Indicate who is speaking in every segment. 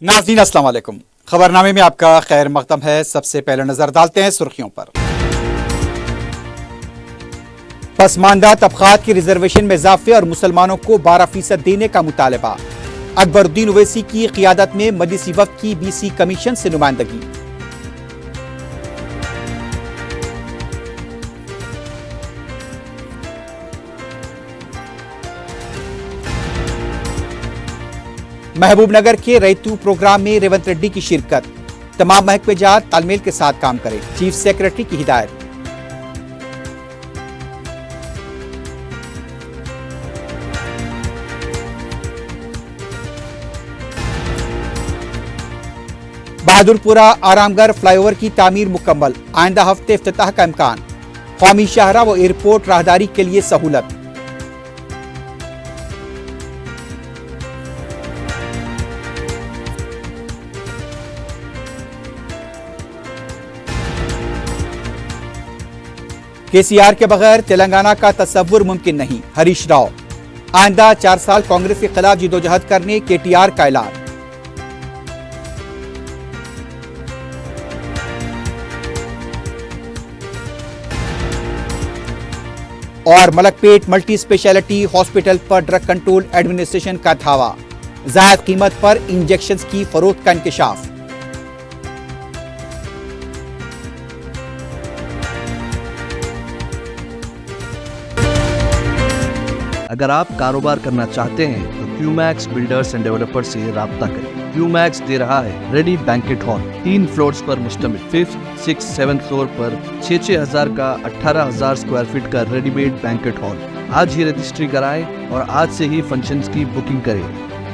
Speaker 1: नाज़रीन अस्सलाम वालेकुम। खबरनामे में आपका खैर मकदम है। सबसे पहले नजर डालते हैं सुर्खियों पर। पसमानदा तबकात की रिजर्वेशन में इजाफे और मुसलमानों को 12% देने का मुतालबा। अकबरुद्दीन ओवैसी की क़ियादत में मजलिसी वफ़द की BC कमीशन से नुमाइंदगी। महबूब नगर के रैतू प्रोग्राम में रेवंत रेड्डी की शिरकत। तमाम महकमे जात तालमेल के साथ काम करें, चीफ सेक्रेटरी की हिदायत। बहादुरपुरा आरामगढ़ फ्लाईओवर की तामीर मुकम्मल, आइंदा हफ्ते इफ्तिताह का इम्कान। कौमी शाहरा व एयरपोर्ट राहदारी के लिए सहूलत। KCR के बगैर तेलंगाना का तस्वुर मुमकिन नहीं, हरीश राव। आइंदा 4 साल कांग्रेस के खिलाफ जिदोजहद करने KTR का ऐलान। और मलकपेट मल्टी स्पेशलिटी हॉस्पिटल पर ड्रग कंट्रोल एडमिनिस्ट्रेशन का धावा। जायद कीमत पर इंजेक्शंस की फरोख्त का इंकशाफ।
Speaker 2: अगर आप कारोबार करना चाहते हैं तो क्यूमैक्स बिल्डर्स एंड डेवलपर्स से राब्ता करें। क्यूमैक्स दे रहा है रेडी बैंकेट हॉल, 3 फ्लोर्स पर मुश्तमिल। 5th, 6th, 7th फ्लोर पर 6-6 हजार का 18,000 स्क्वायर फीट का रेडीमेड बैंकेट हॉल। आज ही रजिस्ट्री कराएं और आज से ही फंक्शंस की बुकिंग करें,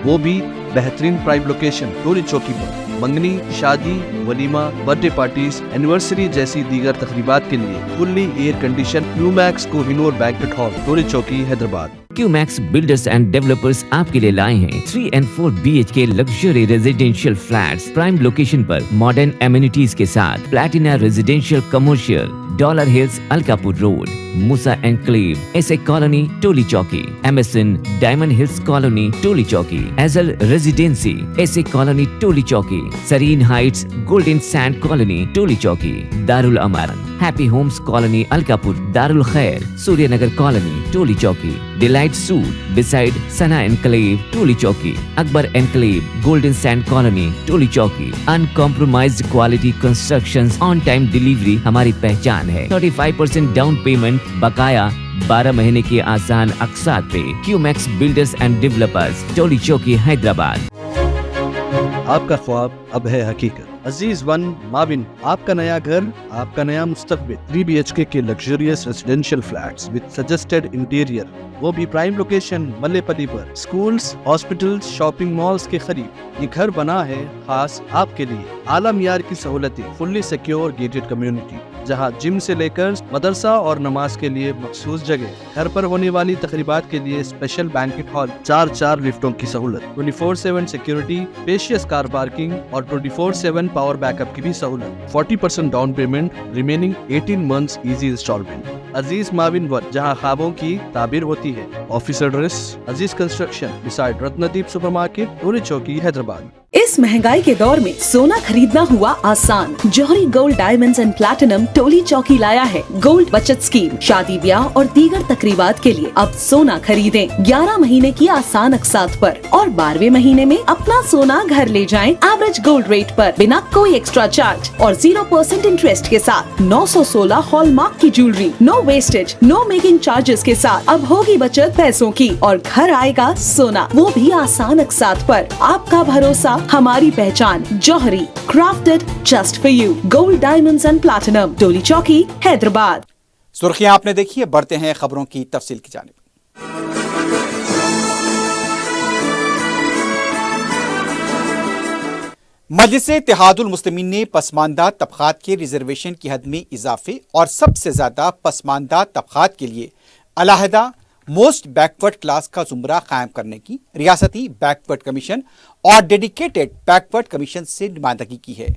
Speaker 2: वो भी बेहतरीन प्राइम लोकेशन टोली चौकी पर। मंगनी, शादी, वलीमा, बर्थडे पार्टीज, एनिवर्सरी जैसी दीगर तकरीबात के लिए fully air condition Qmax Kohinoor banquet hall, Toli Chowki, Hyderabad.
Speaker 3: Qmax builders and developers आपके लिए लाए हैं 3 and 4 BHK luxury residential flats prime location पर मॉडर्न एमिनिटीज के साथ। Platina residential commercial, dollar hills Alkapur road, Moosa enclave, SA colony Toli Chowki, MSN diamond hills colony Toli Chowki, एजल residency SA colony Toli Chowki, serene heights golden sand colony Toli Chowki, Darul Amaran happy homes colony Alkapur, Darul Khair Suryanagar colony Toli Chowki, delight suite beside Sana enclave Toli Chowki, Akbar enclave golden sand colony Toli Chowki. Uncompromised quality constructions, on time delivery हमारी पहचान है। 35% down payment, बकाया 12 महीने की आसान अक़सात पे। QMax builders and developers, टोली चौकी, हैदराबाद।
Speaker 2: आपका ख्वाब अब है हकीकत। अजीज वन माविन, आपका नया घर, आपका नया मुस्तकबिल। 3 BHK के luxurious residential flats with suggested interior, वो भी प्राइम लोकेशन मल्लेपल्ली पर। स्कूल्स, हॉस्पिटल्स, शॉपिंग मॉल्स के करीब ये घर बना है खास आपके लिए। आला मियार की सहूलतें, फुल्ली सिक्योर गेटेड कम्युनिटी जहां जिम से लेकर मदरसा और नमाज के लिए मखसूस जगह। घर पर होने वाली तकरीबात के लिए स्पेशल बैंकेट हॉल, 4 लिफ्टों की सहूलत, 24/7 सिक्योरिटी, स्पेशियस कार पार्किंग और 24/7 पावर बैकअप की भी सहूलत। 40% down payment, remaining 18 months easy instalment. Aziz माविन वन, जहां ख्वाबों की ताबीर होती है। Office address Aziz construction beside Ratnadeep supermarket, Toli Chowki, Hyderabad.
Speaker 4: इस महंगाई के दौर में सोना खरीदना हुआ आसान। जौहरी gold diamonds and platinum Toli चौकी लाया है गोल्ड बचत स्कीम। शादी ब्याह और दीगर तकरीबात के लिए अब सोना खरीदें 11 महीने की आसान अक़सात पर और 12वें महीने में अपना सोना घर ले जाएं एवरेज गोल्ड रेट पर, बिना कोई एक्स्ट्रा चार्ज और 0% इंटरेस्ट के साथ। 916 हॉलमार्क की jewellery, no wastage, no making charges के साथ। अब होगी बचत पैसों की और घर आएगा सोना, वो भी आसान अक़सात पर। आपका भरोसा, हमारी पहचान। Jauhari, crafted just for you. Gold diamonds and platinum, Toli Chowki, Hyderabad.
Speaker 1: सुर्खियां आपने देखी है, बढ़ते हैं खबरों की तफसील की जानिब। मजलिस इत्तेहादुल मुस्लिमीन ने पसमानदा तबकात के रिजर्वेशन की हद में इजाफे और सबसे ज्यादा पसमानदा तबकात के लिए अलहदा मोस्ट बैकवर्ड क्लास का जुमरा कायम करने की रियासती बैकवर्ड कमीशन और डेडिकेटेड बैकवर्ड कमीशन से नुमाइंदगी की है।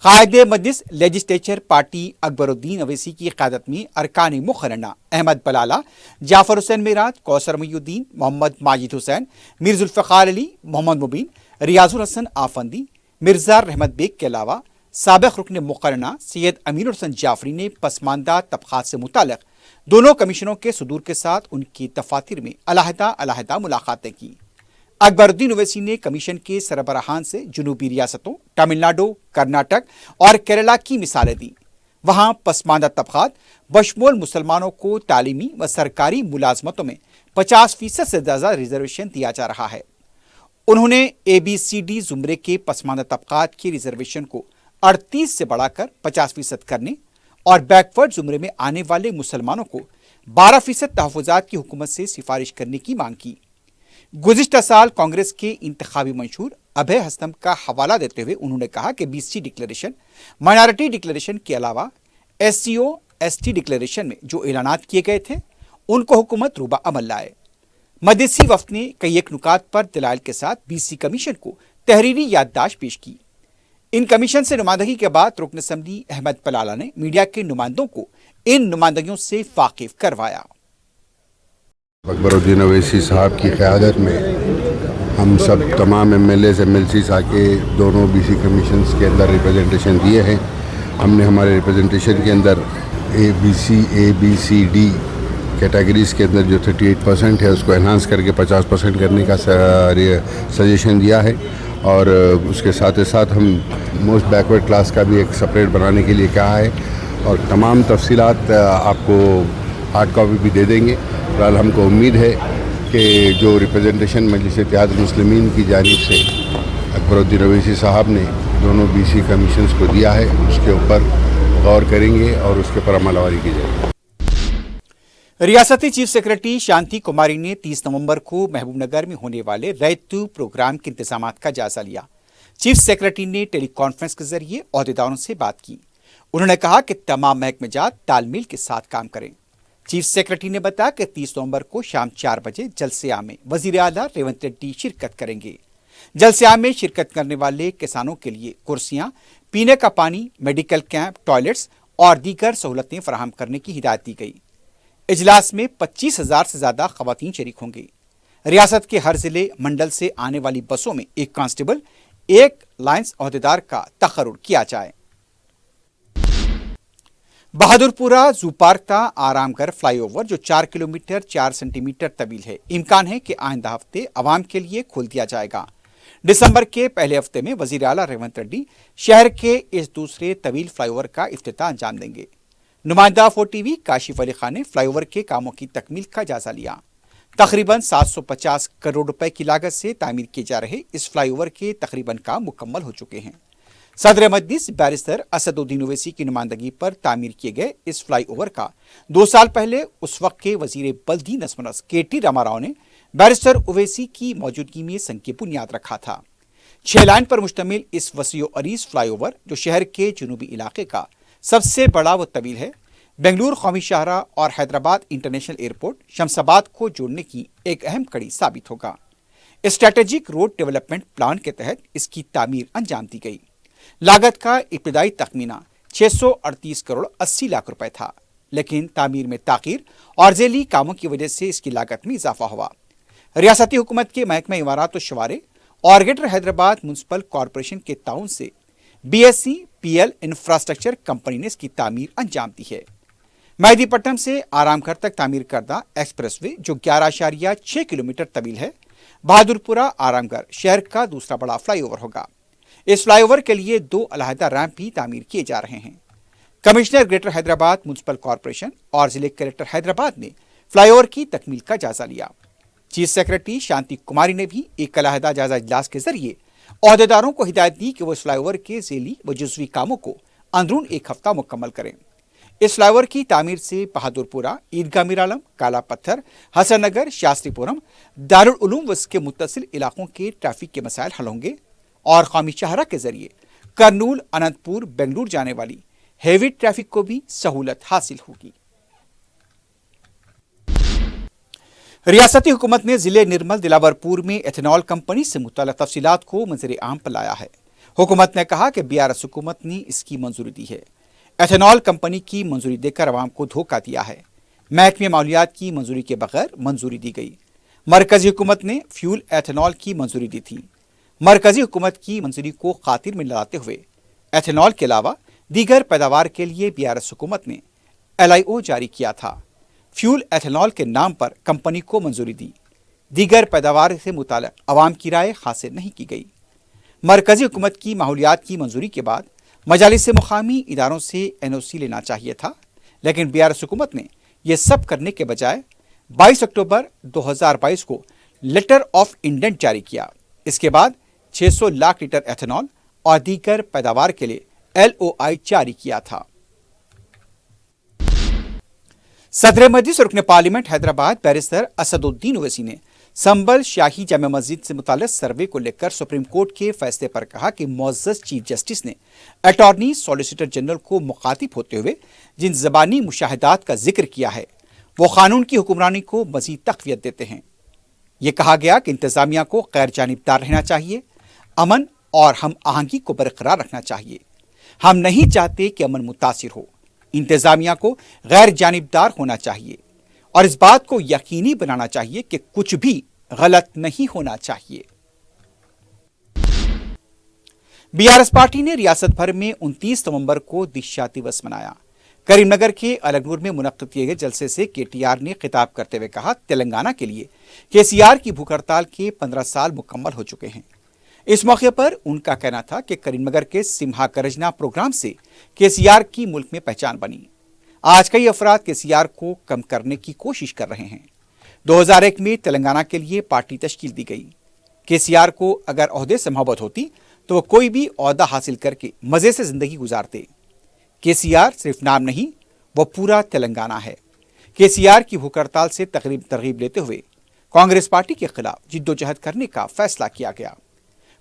Speaker 1: قائد مجلس لیجسلیچر پارٹی اکبرالدین اویسی کی قیادت میں ارکان مقررہ احمد بلالہ، جعفر حسین میرات، کوثر محی الدین، محمد ماجد حسین، میر ذوالفقار علی، محمد مبین، ریاض الحسن آفندی، مرزا رحمت بیگ کے علاوہ سابق رکن مقررہ سید امین الحسن جعفری نے پسماندہ طبقات سے متعلق دونوں کمیشنوں کے صدور کے ساتھ ان کی دفاتر میں علیحدہ ملاقاتیں کی۔ اکبرالدین اویسی نے کمیشن کے سربراہان سے جنوبی ریاستوں تمل ناڈو، کرناٹک اور کیرلا کی مثالیں دیں۔ وہاں پسماندہ طبقات بشمول مسلمانوں کو تعلیمی و سرکاری ملازمتوں میں 50% سے زیادہ ریزرویشن دیا جا رہا ہے۔ انہوں نے ABCD زمرے کے پسماندہ طبقات کی ریزرویشن کو 38 سے بڑھا کر 50% کرنے اور بیکورڈ زمرے میں آنے والے مسلمانوں کو 12% تحفظات کی حکومت سے سفارش کرنے کی مانگ کی۔ گزشتہ سال کانگریس کے انتخابی منشور ابھے ہستم کا حوالہ دیتے ہوئے انہوں نے کہا کہ BC ڈکلیریشن، مائنارٹی ڈکلیریشن کے علاوہ SC/ST ڈکلیریشن میں جو اعلانات کیے گئے تھے ان کو حکومت روبہ عمل لائے۔ مجلسی وفد نے کئی ایک نکات پر دلائل کے ساتھ BC کمیشن کو تحریری یادداشت پیش کی۔ ان کمیشن سے نمائندگی کے بعد رکن اسمبلی احمد بلالہ نے میڈیا کے نمائندوں کو ان نمائندگیوں سے واقف کروایا۔
Speaker 5: اکبرالدین اویسی صاحب کی قیادت میں ہم سب تمام MLAs MLCs آ کے دونوں BC کمیشنز کے اندر ریپرزنٹیشن دیے ہیں۔ ہم نے ہمارے ریپرزنٹیشن کے اندر ABCD کیٹیگریز کے اندر جو 38% ہے اس کو انہانس کر کے 50% کرنے کا سجیشن دیا ہے، اور اس کے ساتھ ساتھ ہم موسٹ بیکورڈ کلاس کا بھی ایک سپریٹ بنانے کے لیے کہا ہے، اور تمام تفصیلات آپ کو ہارڈ کاپی بھی دے دیں گے۔ فلحال ہم کو امید ہے کہ جو ریپرزنٹیشن مجلس اتحاد المسلمین کی جانب سے اکبرالدین اویسی صاحب نے دونوں BC کمیشنز کو دیا ہے اس کے اوپر غور کریں گے اور اس کے پر عمل آوری کی جائے گی۔
Speaker 1: ریاستی چیف سیکرٹری شانتی کماری نے 30 نومبر کو محبوب نگر میں ہونے والے ریتو پروگرام کے انتظامات کا جائزہ لیا۔ چیف سیکرٹری نے ٹیلی کانفرنس کے ذریعے عہدیداروں سے بات کی۔ انہوں نے کہا کہ تمام محکمہ جات تال میل کے ساتھ کام کریں۔ چیف سیکرٹری نے بتایا کہ 30 نومبر کو شام 4 بجے جلسے عام میں وزیر اعلیٰ ریونت ریڈی شرکت کریں گے۔ جلسے عام میں شرکت کرنے والے کسانوں کے لیے کرسیاں، پینے کا پانی، میڈیکل کیمپ، ٹوائلٹس اور دیگر سہولتیں فراہم کرنے کی ہدایت دی گئی۔ اجلاس میں 25,000 سے زیادہ خواتین شریک ہوں گے۔ ریاست کے ہر ضلع منڈل سے آنے والی بسوں میں ایک کانسٹیبل، ایک لائنس عہدیدار کا تقرر کیا جائے۔ بہادرپورہ زو پارک تا آرام گھر فلائی اوور جو 4 کلومیٹر 4 سینٹی میٹر طویل ہے، امکان ہے کہ آئندہ ہفتے عوام کے لیے کھول دیا جائے گا۔ دسمبر کے پہلے ہفتے میں وزیر اعلیٰ ریونت ریڈی شہر کے اس دوسرے طویل فلائی اوور کا افتتاح انجام دیں گے۔ نمائندہ 4 TV کاشف علی خان نے فلائی اوور کے کاموں کی تکمیل کا جائزہ لیا۔ تقریباً 750 کروڑ روپے کی لاگت سے تعمیر کیے جا رہے اس فلائی اوور کے تقریباً کام مکمل ہو چکے ہیں۔ صدر مجلس بیرسٹر اسد الدین اویسی کی نمائندگی پر تعمیر کیے گئے اس فلائی اوور کا 2 سال پہلے اس وقت کے وزیر بلدی نظم و نسق KT راما راؤ نے بیرسٹر اویسی کی موجودگی میں سنگ کی بنیاد رکھا تھا۔ 6 لائن پر مشتمل اس وسیع و عریض فلائی اوور جو شہر کے جنوبی علاقے کا سب سے بڑا و طویل ہے، بنگلور قومی شاہراہ اور حیدرآباد انٹرنیشنل ایئرپورٹ شمس آباد کو جوڑنے کی ایک اہم کڑی ثابت ہوگا۔ اسٹریٹجک روڈ ڈیولپمنٹ پلان کے تحت اس کی تعمیر انجام دی گئی۔ لاگت کا ابتدائی تخمینہ 638 کروڑ 80 لاکھ روپے تھا، لیکن تعمیر میں تاخیر اور ذیلی کاموں کی وجہ سے اس کی لاگت میں اضافہ ہوا۔ ریاستی حکومت کے محکمہ عمارات و شوارے اور گریٹر حیدرآباد میونسپل کارپوریشن کے تعاون سے BSEPL انفراسٹرکچر کمپنی نے اس کی تعمیر انجام دی ہے۔ مہدی پٹنم سے آرام گھر تک تعمیر کردہ ایکسپریس وے جو 11.6 کلومیٹر طویل ہے، بہادرپورہ آرام گھر شہر کا دوسرا بڑا فلائی اوور ہوگا۔ اس فلائی اوور کے لیے 2 علیحدہ ریمپ بھی تعمیر کیے جا رہے ہیں۔ Commissioner greater Hyderabad municipal corporation اور ضلع کلکٹر حیدرآباد نے فلائی اوور کی تکمیل کا جائزہ لیا۔ چیف سیکرٹری شانتی کماری نے بھی ایک علیحدہ جائزہ اجلاس کے ذریعے عہدیداروں کو ہدایت دی کہ وہ اس فلائی اوور کے ذیلی و جزوی کاموں کو اندرون ایک ہفتہ مکمل کریں۔ اس فلائی اوور کی تعمیر سے بہادرپورہ، عیدگاہ میرالم، کالا پتھر، حسن نگر، شاستری پورم، دارالعلوم و اس کے متصل علاقوں کے ٹریفک کے مسائل حل ہوں گے اور قومی شاہراہ کے ذریعے کرنول، اننت پور، بنگلور جانے والی ہیوی ٹریفک کو بھی سہولت حاصل ہوگی۔ ریاستی حکومت نے ضلع نرمل دلاور پور میں ایتھنال کمپنی سے متعلق تفصیلات کو منظر عام پر لایا ہے۔ हुकूमत ने कहा कि BRS हुकूमत ने इसकी मंजूरी दी है। एथेनॉल कंपनी की मंजूरी देकर अवाम को धोखा दिया है। महकमे मालियात की मंजूरी के बगैर मंजूरी दी गई। मरकजी हुकूमत ने फ्यूल एथेनॉल की मंजूरी दी थी। मरकजी हुकूमत की मंजूरी को खातिर में लाते हुए एथेनॉल के अलावा दीगर पैदावार के लिए BRS हुकूमत ने LIO जारी किया था। फ्यूल एथेनॉल के नाम पर कंपनी को मंजूरी दी। दीगर पैदावार से मुताल्लिक अवाम की राय हासिल नहीं की गई। मरकजी हुकूमत की माहौलियात की मंजूरी के बाद मजालिस से मुकामी इदारों से NOC लेना चाहिए था, लेकिन BRS हुकूमत ने यह सब करने के बजाय 22 अक्टूबर 2022 को लेटर ऑफ इंडेंट जारी किया। इसके बाद 600 लाख लीटर एथेनॉल और दीगर पैदावार के लिए LOI जारी किया था। सदर मजलिस रुकन पार्लियामेंट हैदराबाद बैरिस्टर असदुद्दीन ओवैसी ने संबल शाही जामा मस्जिद से मुताल्लिक सर्वे को लेकर सुप्रीम कोर्ट के फैसले पर कहा कि मुअज़्ज़ज़ चीफ जस्टिस ने अटॉर्नी सॉलिसिटर जनरल को मुखातिब होते हुए जिन ज़बानी मुशाहिदात का जिक्र किया है वो कानून की हुक्मरानी को मज़ीद तक़वियत देते हैं। ये कहा गया कि इंतज़ामिया को गैर जानिबदार रहना चाहिए, अमन और हम आहंगी को बरकरार रखना चाहिए। हम नहीं चाहते कि अमन मुतासिर हो। इंतज़ामिया को गैर जानिबदार होना चाहिए और इस बात को यकीनी बनाना चाहिए कि कुछ भी गलत नहीं होना चाहिए। BRS पार्टी ने रियासत भर में 29 नवंबर को दीक्षा दिवस मनाया। करीमनगर के अलगनूर में मुनक्किद किए गए जलसे से KTR ने खिताब करते हुए कहा, तेलंगाना के लिए KCR की भूख हड़ताल के 15 साल मुकम्मल हो चुके हैं। इस मौके पर उनका कहना था कि करीमनगर के सिम्हा करजना प्रोग्राम से KCR की मुल्क में पहचान बनी। आज कई अफराद KCR को कम करने की कोशिश कर रहे हैं। 2001 में तेलंगाना के लिए पार्टी तश्कील दी गई। KCR को अगर ओहदे से मोहब्बत होती तो वो कोई भी ओहदा हासिल करके मजे से जिंदगी गुजारते। KCR सिर्फ नाम नहीं, वो पूरा तेलंगाना है। KCR की भूख हड़ताल से तरगीब लेते हुए कांग्रेस पार्टी के खिलाफ जिद्दोजहद करने का फैसला किया गया।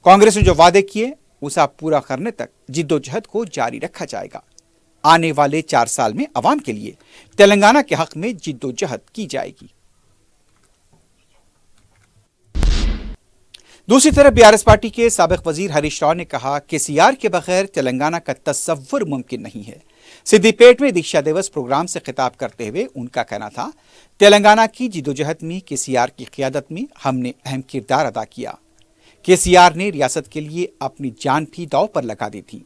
Speaker 1: कांग्रेस ने जो वादे किए उसे पूरा करने तक जिद्दोजहद को जारी रखा जाएगा। आने वाले 4 साल में अवाम के लिए तेलंगाना के हक में जिद्दोजहद की जाएगी। दूसरी तरफ BRS पार्टी के साबिक वजीर हरीश राव ने कहा, KCR के बगैर तेलंगाना का तस्वुर मुमकिन नहीं है। सिद्दीपेट में दीक्षा दिवस प्रोग्राम से खिताब करते हुए उनका कहना था, तेलंगाना की जिद्दोजहद में KCR की क़ियादत में हमने अहम किरदार अदा किया। KCR ने रियासत के लिए अपनी जान भी दांव पर लगा दी थी।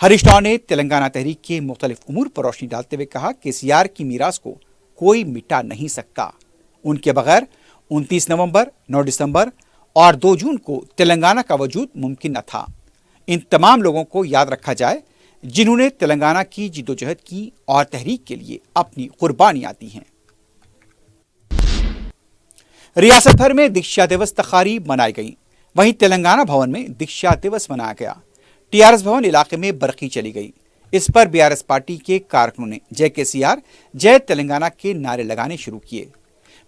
Speaker 1: हरीश राव ने तेलंगाना तहरीक के मुख्तलिफ उमूर पर रोशनी डालते हुए कहा, KCR की मीरास को कोई मिटा नहीं सकता। उनके बगैर 29 नवंबर, 9 दिसंबर और 2 जून को तेलंगाना का वजूद मुमकिन न था। इन तमाम लोगों को याद रखा जाए जिन्होंने तेलंगाना की जिद्दोजहद की और तहरीक के लिए अपनी कुर्बानियां दी हैं। रियासत भर में दीक्षा दिवस तकारीब मनाई गई। वहीं तेलंगाना भवन में दीक्षा दिवस मनाया गया। TRS भवन इलाके में बरखी चली गई। इस पर BRS पार्टी के कारकुनों ने जय KCR, जय तेलंगाना के नारे लगाने शुरू किए।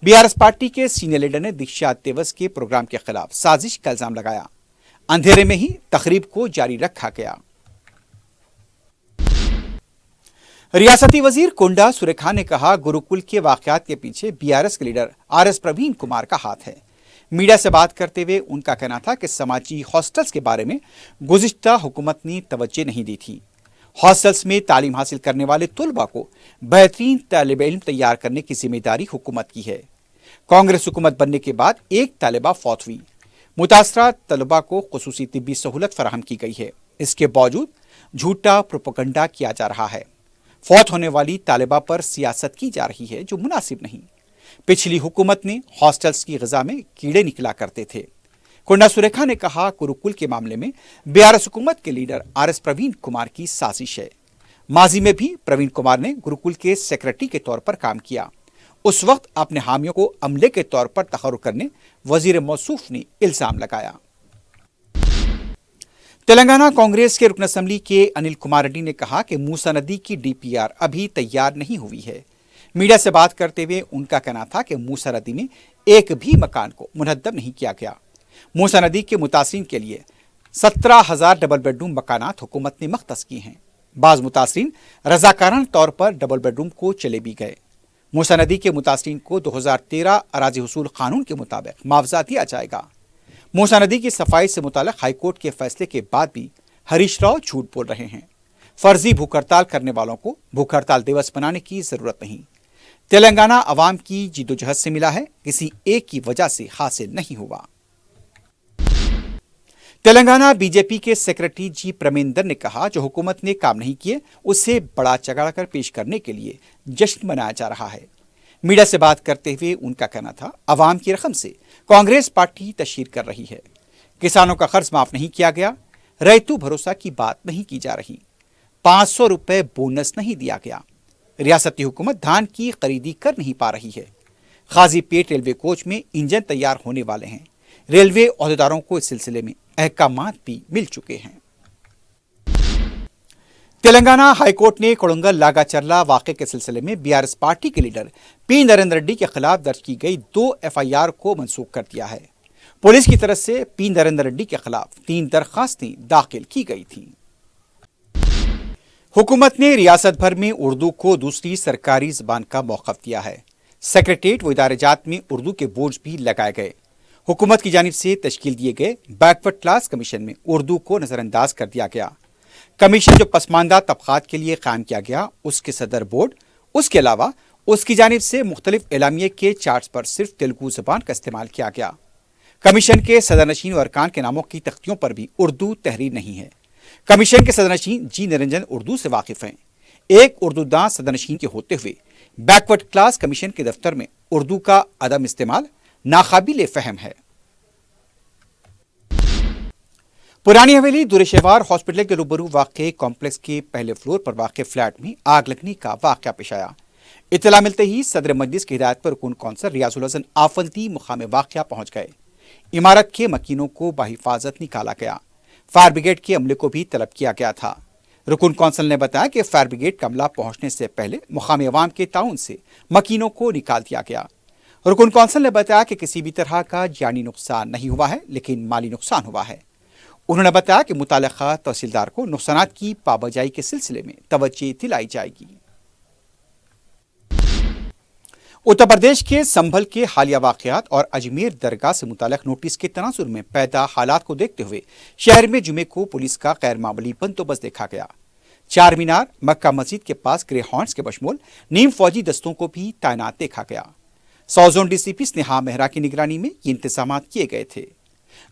Speaker 1: BRS पार्टी के सीनियर लीडर ने दीक्षा दिवस के प्रोग्राम के खिलाफ साजिश का इल्जाम लगाया। अंधेरे में ही तकरीब को जारी रखा गया। रियासती वजीर कोंडा सुरेखा ने कहा, गुरुकुल के वाकयात के पीछे BRS के लीडर RS प्रवीण कुमार का हाथ है। मीडिया से बात करते हुए उनका कहना था कि समाजी हॉस्टल्स के बारे में गुज़िश्ता हुकूमत ने तवज्जो नहीं दी थी। हॉस्टल्स में तालीम हासिल करने वाले तुलबा को बेहतरीन तालिब इल्म तैयार करने की जिम्मेदारी हुकूमत की है। कांग्रेस हुकूमत बनने के बाद एक तालिबा फौत हुई। मुतासरा तलबा को खुसूसी तिब्बी सहूलत फराहम की गई है। इसके बावजूद झूठा प्रोपेगेंडा किया जा रहा है। फौत होने वाली तालिबा पर सियासत की जा रही है जो मुनासिब नहीं। पिछली हुकूमत ने हॉस्टल्स की ग़िज़ा में कीड़े निकला करते थे। कोंडा सुरेखा ने कहा, गुरुकुल के मामले में BRS हुकूमत के लीडर RS प्रवीण कुमार की साजिश है। माजी में भी प्रवीण कुमार ने गुरुकुल के सेक्रेटरी के तौर पर काम किया। उस वक्त अपने हामियों को अमले के तौर पर तकर्रुर करने वजीर मौसूफ ने इल्जाम लगाया। तेलंगाना कांग्रेस के रुकन असम्बली के अनिल कुमार रेड्डी ने कहा कि मूसा नदी की DPR अभी तैयार नहीं हुई है। मीडिया से बात करते हुए उनका कहना था कि मूसा नदी में एक भी मकान को मुनहद्दम नहीं किया गया। मूसा नदी के मुतासिरीन के लिए 17,000 डबल बेडरूम मकानात हुकूमत ने मख्तस की हैं। बाज़ मुतासिरीन रजाकाराना तौर पर डबल बेडरूम को चले भी गए। मूसा नदी के मुतासिरीन को 2013 अराजी हुसूल कानून के मुताबिक मुआवजा दिया जाएगा। मूसा नदी की सफाई से मुताल्लिक हाईकोर्ट के फैसले के बाद भी हरीश राव झूठ बोल रहे हैं। फर्जी भूख हड़ताल करने वालों को भूख हड़ताल दिवस मनाने की जरूरत नहीं। तेलंगाना अवाम की जिद्दोजहद से मिला है, किसी एक की वजह से हासिल नहीं हुआ। तेलंगाना बीजेपी के सेक्रेटरी जी प्रमेंदर ने कहा, जो हुकूमत ने काम नहीं किए उसे बड़ा चढ़ाकर पेश करने के लिए जश्न मनाया जा रहा है। मीडिया से बात करते हुए उनका कहना था, अवाम की रकम से कांग्रेस पार्टी तशहीर कर रही है। किसानों का कर्ज माफ नहीं किया गया, रैतु भरोसा की बात नहीं की जा रही, 500 रुपए बोनस नहीं दिया गया। रियासती हुकूमत धान की खरीदी कर नहीं पा रही है। खाजीपेट रेलवे कोच में इंजन तैयार होने वाले हैं। रेलवे ओहदेदारों को इस सिलसिले में अहकामात भी मिल चुके हैं। तेलंगाना हाईकोर्ट ने कोडंगल लागाचर्ला वाक़े के सिलसिले में बीआरएस पार्टी के लीडर पी नरेंद्र रेड्डी के खिलाफ दर्ज की गई 2 एफआईआर को मंसूख कर दिया है। पुलिस की तरफ से पी नरेंद्र रेड्डी के खिलाफ 3 दरखास्तें दाखिल की गई थीं। हुकूमत ने रियासत भर में उर्दू को दूसरी सरकारी जबान का मौक़िफ़ दिया है। सेक्रेटेरिएट व इदारे जात में उर्दू के बोर्ड भी लगाए गए। हुकूमत की जानिब से तश्कील दिए गए बैकवर्ड क्लास कमीशन में उर्दू को नज़रअंदाज कर दिया गया। कमीशन जो पसमानदा तबक़ात के लिए कायम किया गया, उसके सदर बोर्ड, उसके अलावा उसकी जानिब से मुख्तलिफ एलामिये के चार्ट्स पर सिर्फ तेलुगु जबान का इस्तेमाल किया गया। कमीशन के सदरनशीन और अरकान के नामों की तख्तियों पर भी उर्दू तहरीर नहीं है। कमीशन के सदरनशीन जी निरंजन उर्दू से वाकिफ हैं। एक उर्दूदां सदरनशीन के होते हुए बैकवर्ड क्लास कमीशन के दफ्तर में उर्दू का अदम इस्तेमाल नाकाबिले फहम है। पुरानी हवेली दुरेशेवार हॉस्पिटल के रूबरू वाक़े कॉम्प्लेक्स के पहले फ्लोर पर वाक़े फ्लैट में आग लगने का वाक़या पेश आया। इत्तला मिलते ही सदर मजलिस की हिदायत पर रुकन कौंसल रियाजुल हसन आफंती मुकाम वाक़या पहुंच गए। इमारत के मकीनों को बाहिफाजत निकाला गया। फायर ब्रिगेड के अमले को भी तलब किया गया था। रुकन कौंसल ने बताया कि फायर ब्रिगेड का अमला पहुंचने से पहले मुकामी अवाम के ताउन से मकीनों को निकाल दिया गया। रुकन कौंसल ने बताया कि किसी भी तरह का जानी नुकसान नहीं हुआ है, लेकिन माली नुकसान हुआ है। उन्होंने बताया कि मुताल्लिक़ा तहसीलदार को नुकसानात की पाबजाई के सिलसिले में तवज्जो दिलाई जाएगी। उत्तर प्रदेश के संभल के हालिया वाक़यात और अजमेर दरगाह से मुताल्लिक़ नोटिस के तनाजुर में पैदा हालात को देखते हुए शहर में जुमे को पुलिस का गैर मामूली बंदोबस्त देखा गया। चार मीनार, मक्का मस्जिद के पास ग्रे हॉर्न्स के बशमूल नीम फौजी दस्तों को भी तैनात देखा गया। सौजोन डीसीपी स्नेहा मेहरा की निगरानी में ये इंतजाम किए गए थे।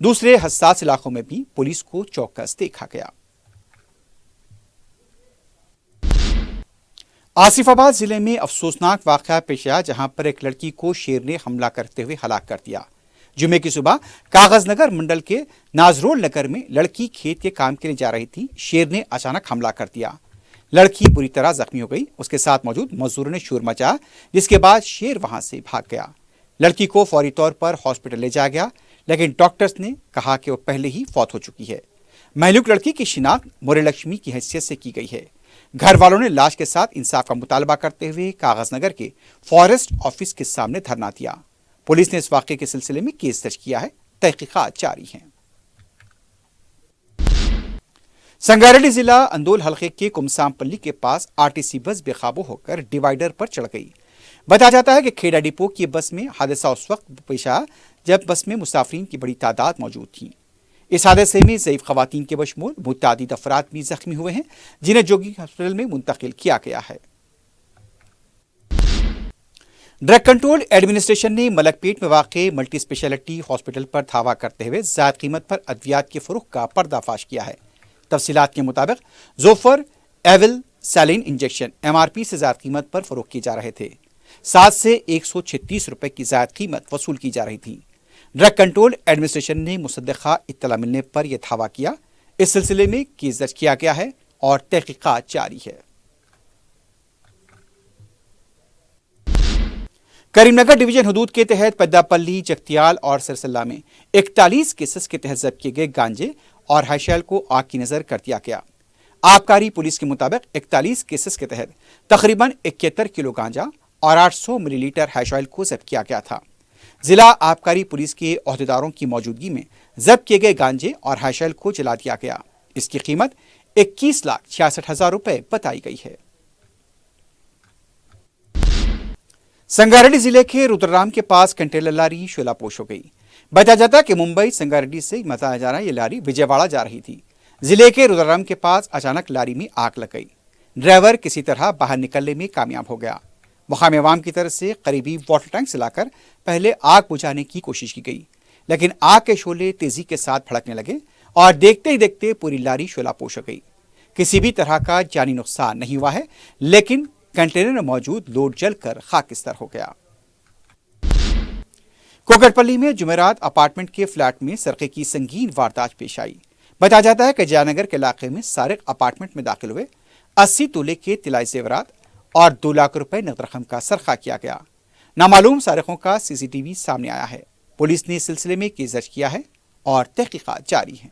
Speaker 1: दूसरे हसास इलाकों में भी पुलिस को चौकस देखा गया। आसिफाबाद जिले में अफसोसनाक वाक़या पेश आया, जहां पर एक लड़की को शेर ने हमला करते हुए हलाक कर दिया। जुमे की सुबह कागजनगर मंडल के नाजरोल नगर में लड़की खेत के काम के लिए जा रही थी। शेर ने अचानक हमला कर दिया। लड़की बुरी तरह जख्मी हो गई। उसके साथ मौजूद मजदूरों ने शोर मचाया, जिसके बाद शेर वहां से भाग गया। लड़की को फौरी तौर पर हॉस्पिटल ले जाया गया, लेकिन डॉक्टर्स ने कहा कि वो पहले ही फौत हो चुकी है। महलूक लड़की की शिनाख्त मोरे लक्ष्मी की हैसियत से की गई है। घर वालों ने लाश के साथ इंसाफ का मुतालबा करते हुए कागजनगर के फॉरेस्ट ऑफिस के सामने धरना दिया। पुलिस ने इस वाक़े के सिलसिले में केस दर्ज किया है। तहकीकात जारी हैं। संगारेड्डी जिला अंदोल हलके के कुमसामपल्ली के पास आरटीसी बस बेकाबू होकर डिवाइडर पर चढ़ गई। बताया जाता है कि खेड़ा डिपो की बस में हादसा उस वक्त पेश आया जब बस में मुसाफिरीन की बड़ी तादाद मौजूद थी। इस हादसे में ज़ईफ खवातीन के बशमूल मुतादिद अफराद भी जख्मी हुए हैं, जिन्हें जोगी हॉस्पिटल में मुंतकिल किया गया है। ड्रग कंट्रोल एडमिनिस्ट्रेशन ने मलकपेट में वाक़े मल्टी स्पेशलिटी हॉस्पिटल पर धावा करते हुए ज़ायद कीमत पर अद्वियात के फ़रोख्त का पर्दाफाश किया है। तफसीलात के मुताबिक जोफर एविल सैलिन इंजेक्शन MRP से ज़ायद कीमत पर फ़रोख्त किए जा रहे थे। 7 से 136 रुपए की ज़ायद कीमत वसूल की जा रही थी। ड्रग कंट्रोल एडमिनिस्ट्रेशन ने मुसद्दक़ा इत्तला मिलने पर यह धावा किया। इस सिलसिले में केस दर्ज किया गया है और तहकीकात जारी है। करीमनगर डिवीजन हदूद के तहत पेद्दापल्ली, जगतियाल और सिरसिल्ला में 41 केसेस के तहत जब्त किए गए गांजे और हैशेल को आग की नजर कर दिया गया। आबकारी पुलिस के मुताबिक 41 केसेस के तहत तकरीबन 71 किलो गांजा और 800 मिलीलीटर हैशेल को जब्त किया गया था। जिला आबकारी पुलिस के अहदेदारों की मौजूदगी में जब्त किए गए गांजे और हैशेल को जला दिया गया। इसकी कीमत 21,66,000 रुपए बताई गई है। संगारेड्डी जिले के रुद्रराम के पास कंटेनर लारी शोलापोश हो गई। बताया जाता है कि मुंबई संगारेड्डी से बताया जा रहा है ये लारी विजयवाड़ा जा रही थी, जिले के रुद्रम के पास अचानक लारी में आग लग गई। ड्राइवर किसी तरह बाहर निकलने में कामयाब हो गया। मुकामी अवाम की तरफ से करीबी वाटर टैंक से लाकर पहले आग बुझाने की कोशिश की गई, लेकिन आग के शोले तेजी के साथ भड़कने लगे और देखते ही देखते पूरी लारी शोलापोश हो गई। किसी भी तरह का जानी नुकसान नहीं हुआ है, लेकिन कंटेनर में मौजूद लोड जलकर खाकिस्तार हो गया। कोकटपल्ली में जुमेरात अपार्टमेंट के फ्लैट में सरके की संगीन वारदात पेश आई। बताया जाता है कि जयनगर के इलाके में सारिक अपार्टमेंट में दाखिल हुए 80 तोले के तिलाई जेवरात और 2 लाख रुपए नकद रकम का सरखा किया गया। नामालूम सारिकों का सीसीटीवी सामने आया है। पुलिस ने इस सिलसिले में केस दर्ज किया है और तहकीकात जारी है।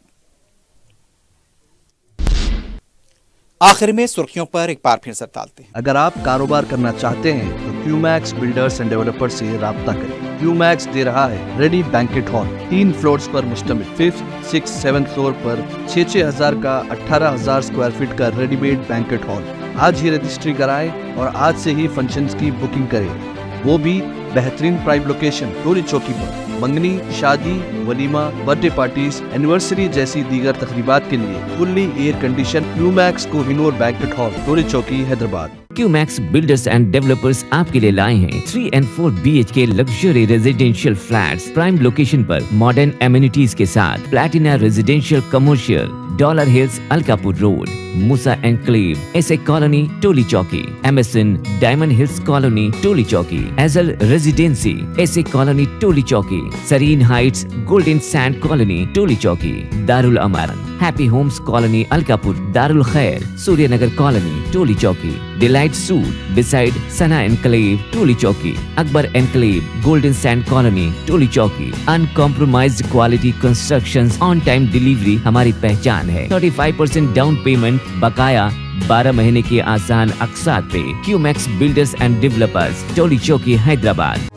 Speaker 1: आखिर में सुर्खियों पर एक बार फिर नजर डालते हैं।
Speaker 2: अगर आप कारोबार करना चाहते हैं तो क्यूमैक्स बिल्डर्स एंड डेवलपर्स से राब्ता करें। क्यूमैक्स दे रहा है रेडी बैंकेट हॉल 3 फ्लोर्स पर मुश्तमिल 5th, 6th, 7th फ्लोर पर 6,000 का 18,000 स्क्वायर फीट का रेडीमेड बैंकेट हॉल। आज ही रजिस्ट्री कराएं और आज से ही फंक्शंस की बुकिंग करें, वो भी बेहतरीन प्राइम लोकेशन टोली चौकी पर। मंगनी, शादी, वलीमा, बर्थडे पार्टीज, एनिवर्सरी जैसी दीगर तकरीबात के लिए fully air condition Qmax Kohinoor banquet hall Toli Chowki Hyderabad.
Speaker 3: Qmax builders and developers आपके लिए लाए हैं 3 and 4 BHK luxury residential flats prime location पर मॉडर्न एमिनिटीज के साथ। Platina residential commercial, dollar hills, Alkapur road, Moosa enclave, SA colony, Toli Chowki, MSN diamond hills colony, Toli Chowki, एजल residency, SA colony, Toli Chowki, serene heights, golden sand colony, Toli Chowki, Darul Aman, happy homes colony, Alkapur, Darul Khair, Suryanagar colony, Toli Chowki, delight suite beside Sana enclave, Toli Chowki, Akbar enclave, golden sand colony, Toli Chowki. Uncompromised quality constructions, on time delivery हमारी पहचान है। 35% down payment, बकाया 12 महीने के आसान अक़सात पे। QMax builders and developers, टोली चौकी, हैदराबाद।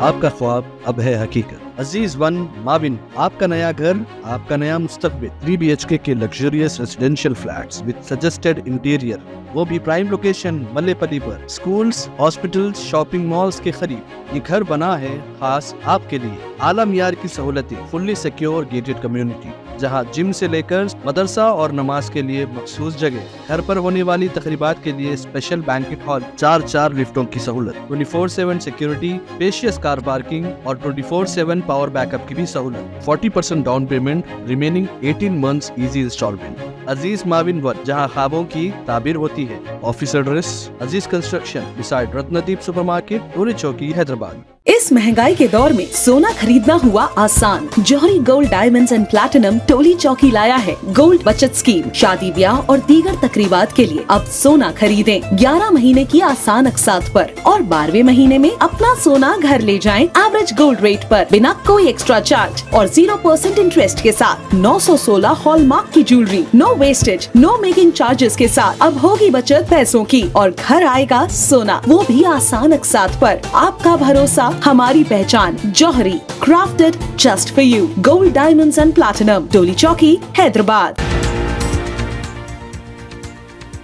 Speaker 2: आपका ख्वाब अब है हकीकत। अजीज वन माविन, आपका नया घर, आपका नया मुस्तकबिल। 3 BHK के luxurious residential flats with suggested interior, वो भी प्राइम लोकेशन मल्लेपल्ली पर। स्कूल्स, हॉस्पिटल्स, शॉपिंग मॉल्स के करीब ये घर बना है खास आपके लिए। आला मियार की सहूलतें, फुल्ली सिक्योर गेटेड कम्युनिटी जहां जिम से लेकर मदरसा और नमाज के लिए मखसूस जगह। घर पर होने वाली तकरीबात के लिए स्पेशल बैंकेट हॉल, 4 लिफ्टों की सहूलत, 24/7 सिक्योरिटी, स्पेशियस कार पार्किंग और 24/7 पावर बैकअप की भी सहूलत। 40% down payment, remaining 18 months easy instalment. Aziz माविन वन, जहां ख्वाबों की ताबीर होती है। Office address Aziz construction beside Ratnadeep supermarket, Toli Chowki, Hyderabad.
Speaker 4: इस महंगाई के दौर में सोना खरीदना हुआ आसान। जौहरी gold diamonds and platinum Toli चौकी लाया है गोल्ड बचत स्कीम। शादी ब्याह और दीगर तकरीबात के लिए अब सोना खरीदें 11 महीने की आसान अक़सात पर और 12वें महीने में अपना सोना घर ले जाएं एवरेज गोल्ड रेट पर, बिना कोई एक्स्ट्रा चार्ज और 0% इंटरेस्ट के साथ। 916 हॉलमार्क की jewellery, no wastage, no making charges के साथ। अब होगी बचत पैसों की और घर आएगा सोना, वो भी आसान अक़सात पर। आपका भरोसा, हमारी पहचान। Jauhari, crafted just for you. Gold diamonds and platinum, Toli Chowki, Hyderabad.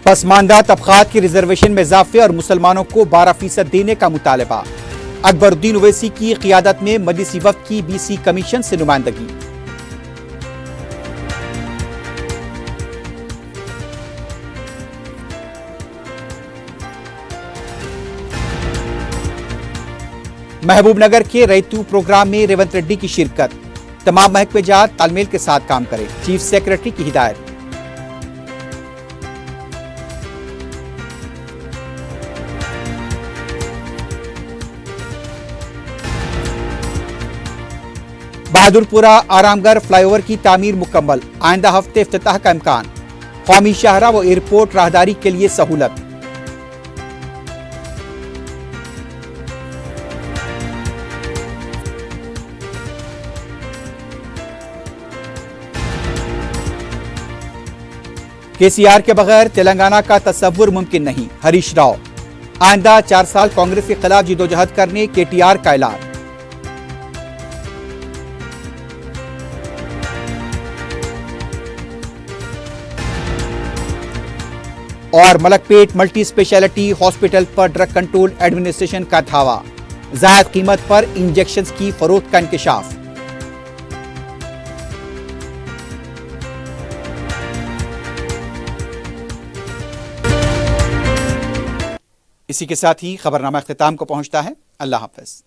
Speaker 1: Pasmanda तबकात की रिजर्वेशन में इजाफे और मुसलमानों को 12% देने का मुतालबा। अकबरुद्दीन ओवैसी की क़ियादत में मजलिसी वफ़द की BC कमीशन से नुमाइंदगी। महबूबनगर के रैतू प्रोग्राम में रेवंत रेड्डी की शिरकत। तमाम महकमे जात तालमेल के साथ काम करें, चीफ सेक्रेटरी की हिदायत। बहादुरपुरा आरामगढ़ फ्लाईओवर की तामीर मुकम्मल, आइंदा हफ्ते इफ्तिताह का इम्कान। कौमी शाहरा व एयरपोर्ट राहदारी के लिए सहूलत। KCR के बगैर तेलंगाना का तस्वुर मुमकिन नहीं, हरीश राव। आइंदा 4 साल कांग्रेस के खिलाफ जिदोजहद करने KTR का ऐलान। और मलकपेट मल्टी स्पेशलिटी हॉस्पिटल पर ड्रग कंट्रोल एडमिनिस्ट्रेशन का धावा। जायद कीमत पर इंजेक्शंस की फरोख्त का इंकशाफ। اسی کے ساتھ ہی خبرنامہ اختتام کو پہنچتا ہے۔ اللہ حافظ۔